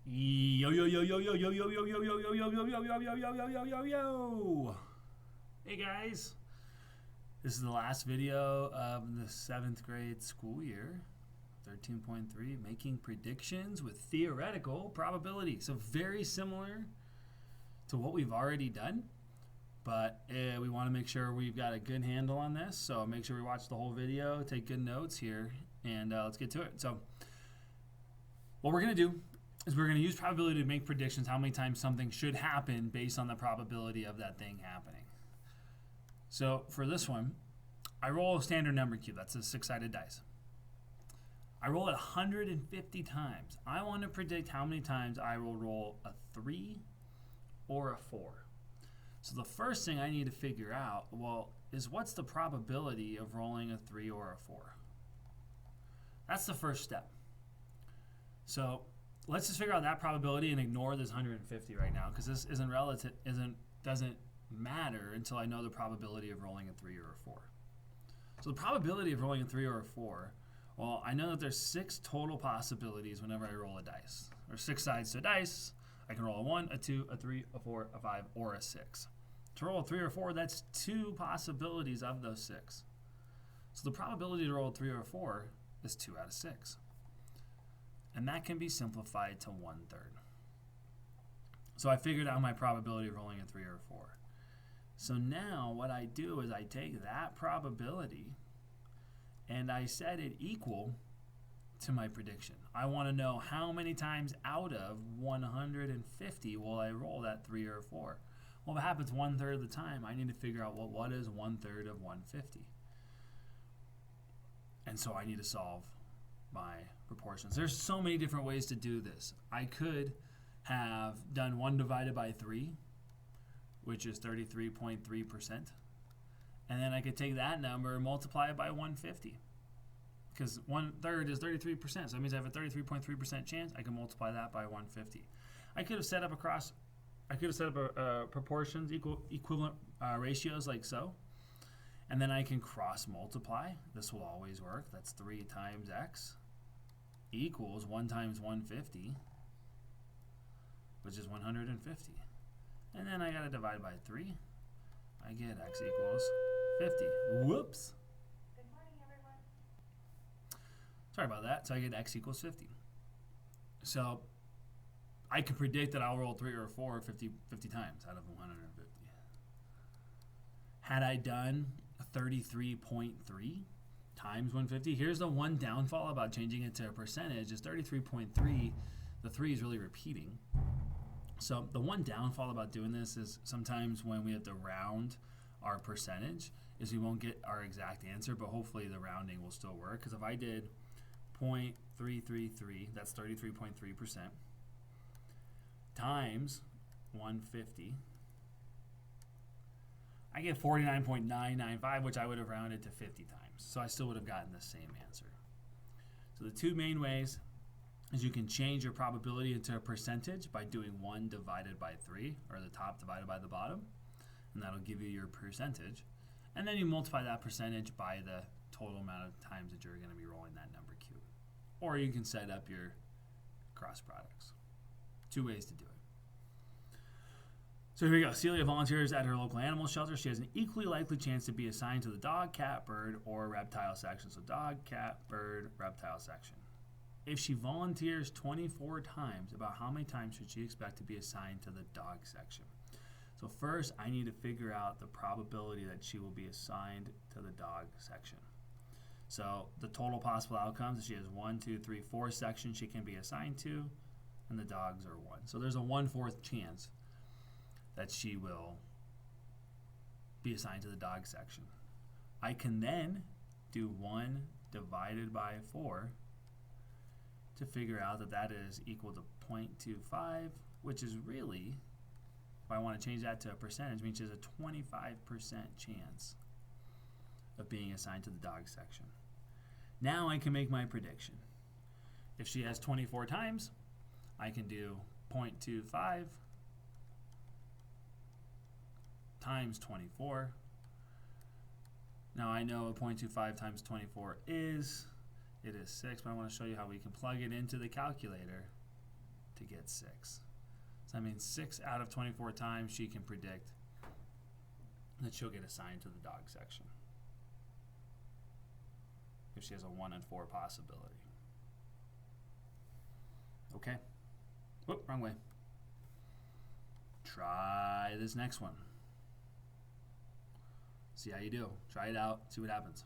Yo yo yo yo yo yo yo yo yo yo yo yo yo yo yo yo yo yo yo yo. Hey guys, this is the last video of the 7th grade school year. 13.3, making predictions with theoretical probability. So very similar to what we've already done, but we want to make sure we've got a good handle on this. So make sure we watch the whole video, take good notes here, and let's get to it. So what we're going to do is we're going to use probability to make predictions how many times something should happen based on the probability of that thing happening. So for this one, I roll a standard number cube. That's a 6-sided dice. I roll it 150 times. I want to predict how many times I will roll a 3 or a 4. So the first thing I need to figure out, is what's the probability of rolling a 3 or a 4? That's the first step. So let's just figure out that probability and ignore this 150 right now, because this doesn't matter until I know the probability of rolling a 3 or a 4. So the probability of rolling a 3 or a 4, well, I know that there's 6 total possibilities whenever I roll a dice. There's 6 sides to a dice. I can roll a 1, a 2, a 3, a 4, a 5, or a 6. To roll a 3 or 4, that's 2 possibilities of those 6. So the probability to roll a 3 or a 4 is 2 out of 6. And that can be simplified to 1/3. So I figured out my probability of rolling a 3 or a 4. So now what I do is I take that probability and I set it equal to my prediction. I want to know how many times out of 150 will I roll that 3 or 4. Well, if it happens 1/3 of the time, I need to figure out what is 1/3 of 150. And so I need to solve my proportions. There's so many different ways to do this. I could have done 1 divided by 3, which is 33.3%. And then I could take that number and multiply it by 150. Because 1/3 is 33%. So that means I have a 33.3% chance. I can multiply that by 150. I could have set up proportions, equivalent ratios like so. And then I can cross multiply. This will always work. That's 3 times x equals 1 times 150, which is 150. And then I got to divide by 3. I get x equals 50. Whoops. Good morning, everyone. Sorry about that. So I get x equals 50. So I can predict that I'll roll 3 or 4 50 times out of 150. Had I done 33.3 times 150, here's the one downfall about changing it to a percentage is 33.3, the 3 is really repeating. So the one downfall about doing this is sometimes when we have to round our percentage is we won't get our exact answer, but hopefully the rounding will still work. Because if I did 0.333, that's 33.3%, times 150, I get 49.995, which I would have rounded to 50 times. So I still would have gotten the same answer. So the two main ways is you can change your probability into a percentage by doing 1 divided by 3, or the top divided by the bottom, and that'll give you your percentage. And then you multiply that percentage by the total amount of times that you're going to be rolling that number cube. Or you can set up your cross products. 2 ways to do it. So here we go. Celia volunteers at her local animal shelter. She has an equally likely chance to be assigned to the dog, cat, bird, or reptile section. So dog, cat, bird, reptile section. If she volunteers 24 times, about how many times should she expect to be assigned to the dog section? So first, I need to figure out the probability that she will be assigned to the dog section. So the total possible outcomes, if she has 1, 2, 3, 4 sections she can be assigned to, and the dogs are 1. So there's a 1/4 chance that she will be assigned to the dog section. I can then do 1 divided by 4 to figure out that that is equal to 0.25, which is really, if I want to change that to a percentage, means there's a 25% chance of being assigned to the dog section. Now I can make my prediction. If she has 24 times, I can do 0.25 times 24. Now I know 0.25 times 24 is, it is 6, but I want to show you how we can plug it into the calculator to get 6. So that means 6 out of 24 times she can predict that she'll get assigned to the dog section if she has a 1 in 4 possibility. Okay. Whoop, wrong way. Try this next one. See how you do. Try it out, see what happens.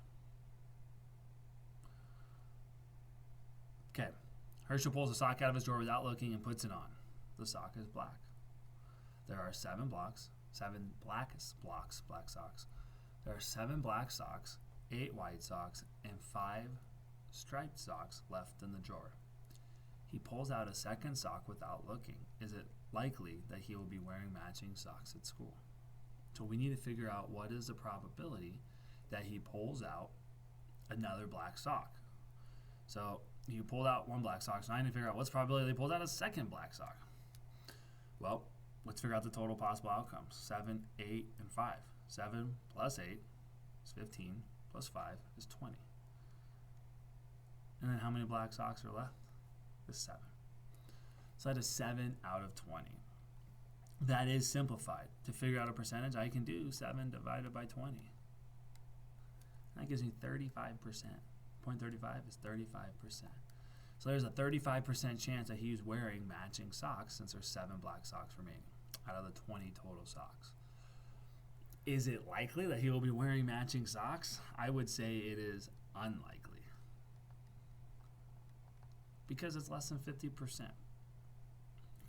Okay. Herschel pulls a sock out of his drawer without looking and puts it on. The sock is black. There are 7 black socks. There are 7 black socks, 8 white socks, and 5 striped socks left in the drawer. He pulls out a second sock without looking. Is it likely that he will be wearing matching socks at school? So we need to figure out what is the probability that he pulls out another black sock. So you pulled out 1 black sock, so I need to figure out what's the probability they pulled out a second black sock. Well, let's figure out the total possible outcomes. 7, 8, and 5. 7 plus 8 is 15, plus 5 is 20. And then how many black socks are left? Is 7. So that is 7 out of 20. That is simplified. To figure out a percentage, I can do 7 divided by 20. That gives me 35%. 0.35 is 35%. So there's a 35% chance that he's wearing matching socks since there's 7 black socks remaining out of the 20 total socks. Is it likely that he will be wearing matching socks? I would say it is unlikely, because it's less than 50%.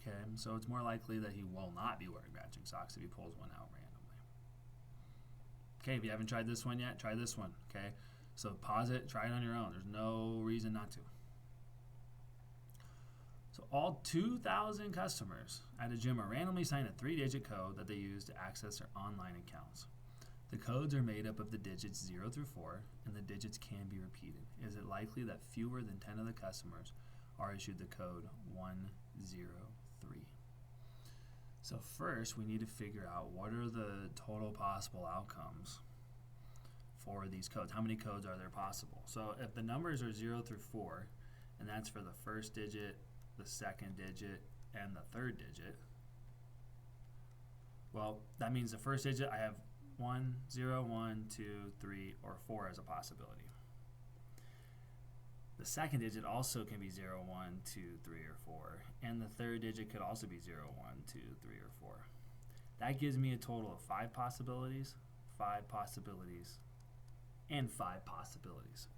Okay, so it's more likely that he will not be wearing matching socks if he pulls one out randomly. Okay, if you haven't tried this one yet, try this one, okay? So pause it, try it on your own. There's no reason not to. So all 2,000 customers at a gym are randomly assigned a 3-digit code that they use to access their online accounts. The codes are made up of the digits 0 through 4, and the digits can be repeated. Is it likely that fewer than 10 of the customers are issued the code 103? So first, we need to figure out what are the total possible outcomes for these codes. How many codes are there possible? So if the numbers are 0 through 4, and that's for the first digit, the second digit, and the third digit, well, that means the first digit I have 1, 0, 1, 2, 3, or 4 as a possibility. The second digit also can be 0, 1, 2, 3, or 4, and the third digit could also be 0, 1, 2, 3, or 4. That gives me a total of 5 possibilities, 5 possibilities, and 5 possibilities.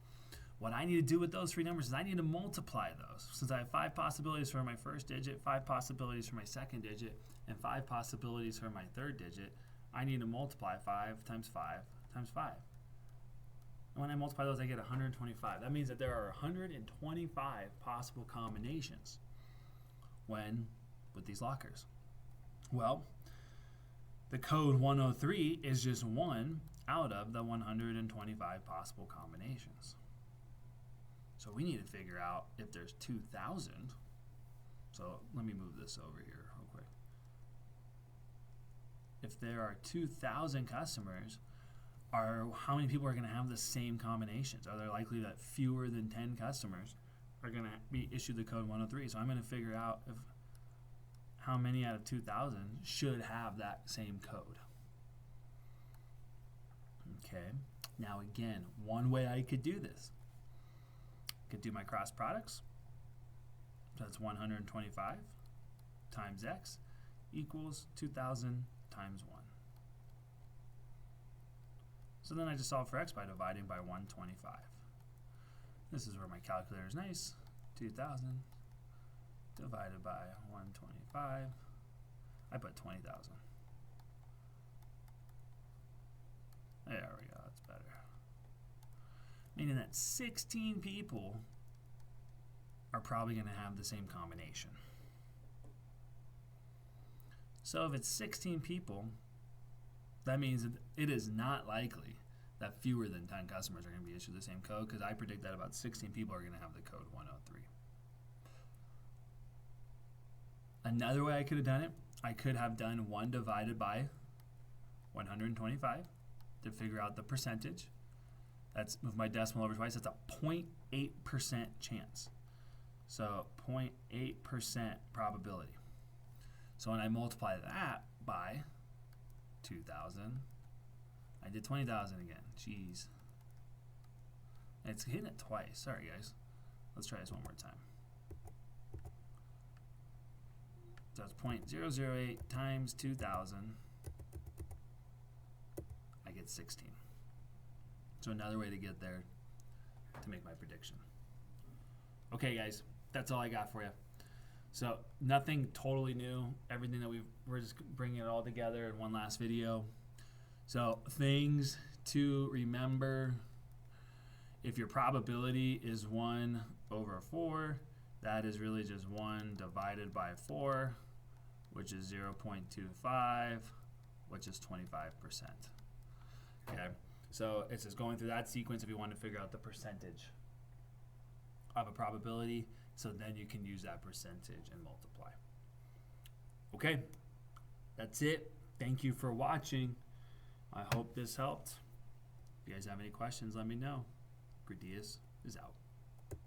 What I need to do with those 3 numbers is I need to multiply those. Since I have 5 possibilities for my first digit, 5 possibilities for my second digit, and 5 possibilities for my third digit, I need to multiply 5 times 5 times 5. And when I multiply those, I get 125. That means that there are 125 possible combinations with these lockers. Well, the code 103 is just one out of the 125 possible combinations. So we need to figure out if there's 2,000. So let me move this over here real quick. If there are 2,000 customers, how many people are going to have the same combinations? Are there likely that fewer than 10 customers are going to be issued the code 103? So I'm going to figure out how many out of 2,000 should have that same code. Okay. Now again, one way I could do this, I could do my cross products. So that's 125 times x equals 2,000 times 1. So then I just solve for x by dividing by 125. This is where my calculator is nice. 2,000 divided by 125. I put 20,000. There we go, that's better. Meaning that 16 people are probably going to have the same combination. So if it's 16 people, that means that it is not likely that fewer than 10 customers are going to be issued the same code, because I predict that about 16 people are going to have the code 103. Another way I could have done it, I could have done 1 divided by 125 to figure out the percentage. That's, with my decimal over twice, that's a 0.8% chance So 0.8% probability. So when I multiply that by 2,000, I did 20,000 again. Jeez. It's hitting it twice. Sorry, guys. Let's try this one more time. So it's 0.008 times 2,000. I get 16. So another way to get there to make my prediction. Okay, guys. That's all I got for you. So nothing totally new. Everything that we're just bringing it all together in one last video. So things to remember: if your probability is 1 over 4, that is really just 1 divided by 4, which is 0.25, which is 25%. Okay, so it's just going through that sequence if you want to figure out the percentage of a probability. So then you can use that percentage and multiply. Okay, that's it. Thank you for watching. I hope this helped. If you guys have any questions, let me know. Gradius is out.